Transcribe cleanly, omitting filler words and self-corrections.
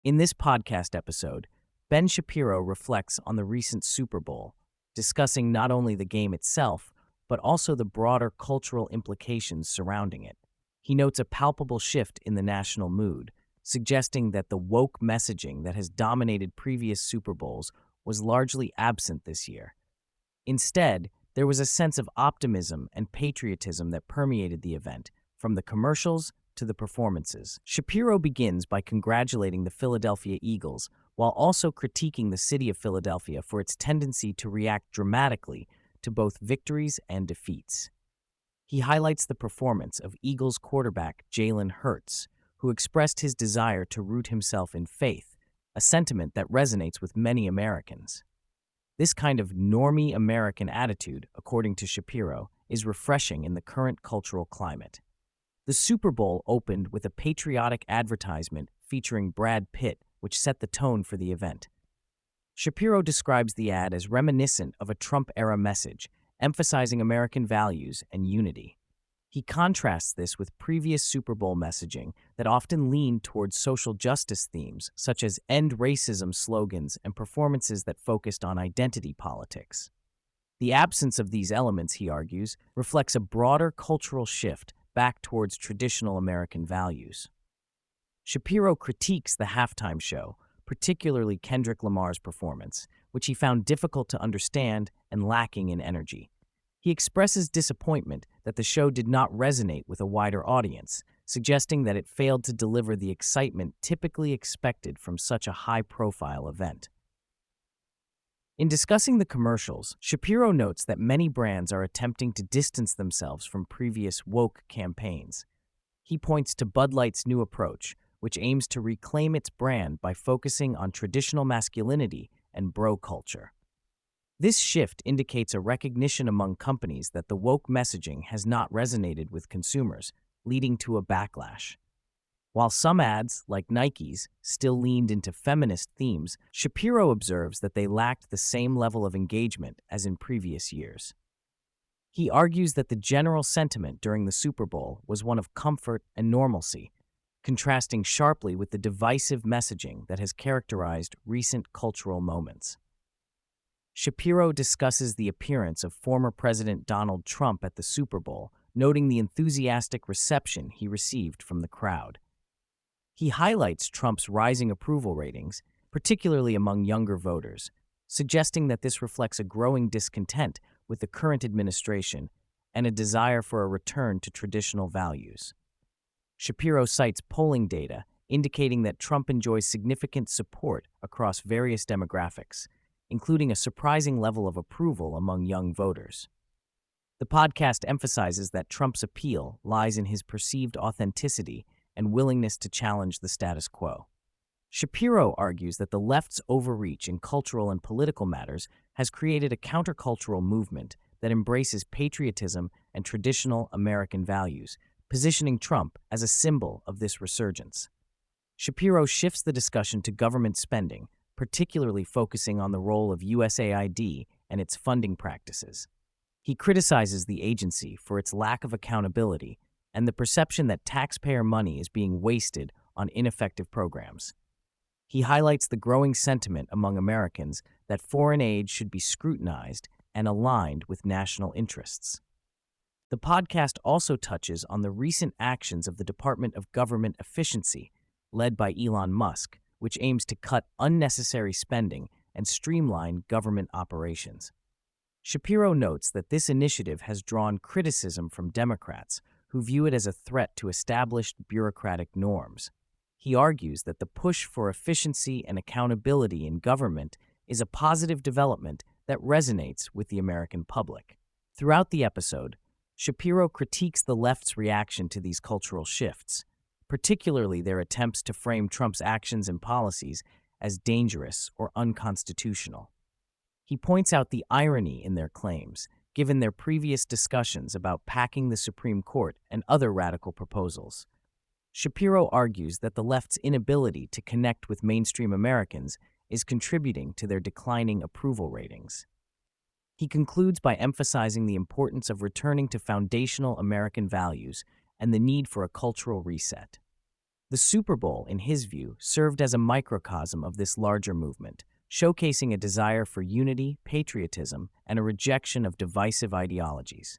In this podcast episode, Ben Shapiro reflects on the recent Super Bowl, discussing not only the game itself, but also the broader cultural implications surrounding it. He notes a palpable shift in the national mood, suggesting that the woke messaging that has dominated previous Super Bowls was largely absent this year. Instead, there was a sense of optimism and patriotism that permeated the event, from the commercials to the performances. Shapiro begins by congratulating the Philadelphia Eagles, while also critiquing the city of Philadelphia for its tendency to react dramatically to both victories and defeats. He highlights the performance of Eagles quarterback Jalen Hurts, who expressed his desire to root himself in faith, a sentiment that resonates with many Americans. This kind of normie American attitude, according to Shapiro, is refreshing in the current cultural climate. The Super Bowl opened with a patriotic advertisement featuring Brad Pitt, which set the tone for the event. Shapiro describes the ad as reminiscent of a Trump-era message, emphasizing American values and unity. He contrasts this with previous Super Bowl messaging that often leaned towards social justice themes, such as end racism slogans and performances that focused on identity politics. The absence of these elements, he argues, reflects a broader cultural shift back towards traditional American values. Shapiro critiques the halftime show, particularly Kendrick Lamar's performance, which he found difficult to understand and lacking in energy. He expresses disappointment that the show did not resonate with a wider audience, suggesting that it failed to deliver the excitement typically expected from such a high-profile event. In discussing the commercials, Shapiro notes that many brands are attempting to distance themselves from previous woke campaigns. He points to Bud Light's new approach, which aims to reclaim its brand by focusing on traditional masculinity and bro culture. This shift indicates a recognition among companies that the woke messaging has not resonated with consumers, leading to a backlash. While some ads, like Nike's, still leaned into feminist themes, Shapiro observes that they lacked the same level of engagement as in previous years. He argues that the general sentiment during the Super Bowl was one of comfort and normalcy, contrasting sharply with the divisive messaging that has characterized recent cultural moments. Shapiro discusses the appearance of former President Donald Trump at the Super Bowl, noting the enthusiastic reception he received from the crowd. He highlights Trump's rising approval ratings, particularly among younger voters, suggesting that this reflects a growing discontent with the current administration and a desire for a return to traditional values. Shapiro cites polling data indicating that Trump enjoys significant support across various demographics, including a surprising level of approval among young voters. The podcast emphasizes that Trump's appeal lies in his perceived authenticity and willingness to challenge the status quo. Shapiro argues that the left's overreach in cultural and political matters has created a countercultural movement that embraces patriotism and traditional American values, positioning Trump as a symbol of this resurgence. Shapiro shifts the discussion to government spending, particularly focusing on the role of USAID and its funding practices. He criticizes the agency for its lack of accountability and the perception that taxpayer money is being wasted on ineffective programs. He highlights the growing sentiment among Americans that foreign aid should be scrutinized and aligned with national interests. The podcast also touches on the recent actions of the Department of Government Efficiency, led by Elon Musk, which aims to cut unnecessary spending and streamline government operations. Shapiro notes that this initiative has drawn criticism from Democrats, who view it as a threat to established bureaucratic norms. He argues that the push for efficiency and accountability in government is a positive development that resonates with the American public. Throughout the episode, Shapiro critiques the left's reaction to these cultural shifts, particularly their attempts to frame Trump's actions and policies as dangerous or unconstitutional. He points out the irony in their claims, given their previous discussions about packing the Supreme Court and other radical proposals. Shapiro argues that the left's inability to connect with mainstream Americans is contributing to their declining approval ratings. He concludes by emphasizing the importance of returning to foundational American values and the need for a cultural reset. The Super Bowl, in his view, served as a microcosm of this larger movement, showcasing a desire for unity, patriotism, and a rejection of divisive ideologies.